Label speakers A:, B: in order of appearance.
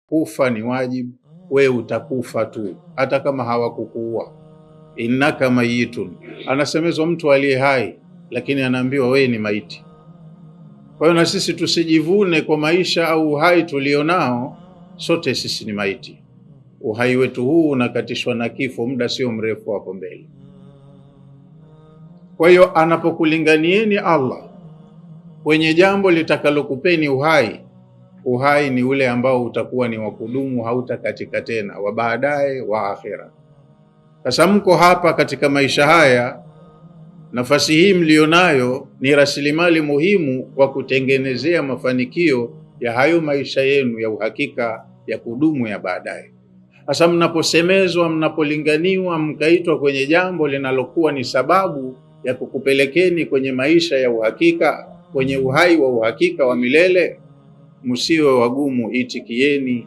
A: kufa ni wajibu, we utakufa tu, hata kama hawakukuua. Innaka mayitun, anasemezwa mtu aliye hai, lakini anaambiwa we ni maiti. Kwa hiyo na sisi tusijivune kwa maisha au uhai tulionao, sote sisi ni maiti. Uhai wetu huu unakatishwa na kifo muda sio mrefu hapo mbele. Kwa hiyo anapokulinganieni Allah kwenye jambo litakalokupeni uhai, uhai ni ule ambao utakuwa ni wa kudumu, hautakatika tena, wa baadaye wa akhira. Sasa mko hapa katika maisha haya, nafasi hii mlionayo ni rasilimali muhimu kwa kutengenezea mafanikio ya hayo maisha yenu ya uhakika ya kudumu ya baadaye. Sasa mnaposemezwa, mnapolinganiwa, mkaitwa kwenye jambo linalokuwa ni sababu ya kukupelekeni kwenye maisha ya uhakika, kwenye uhai wa uhakika wa milele, msiwe wagumu, itikieni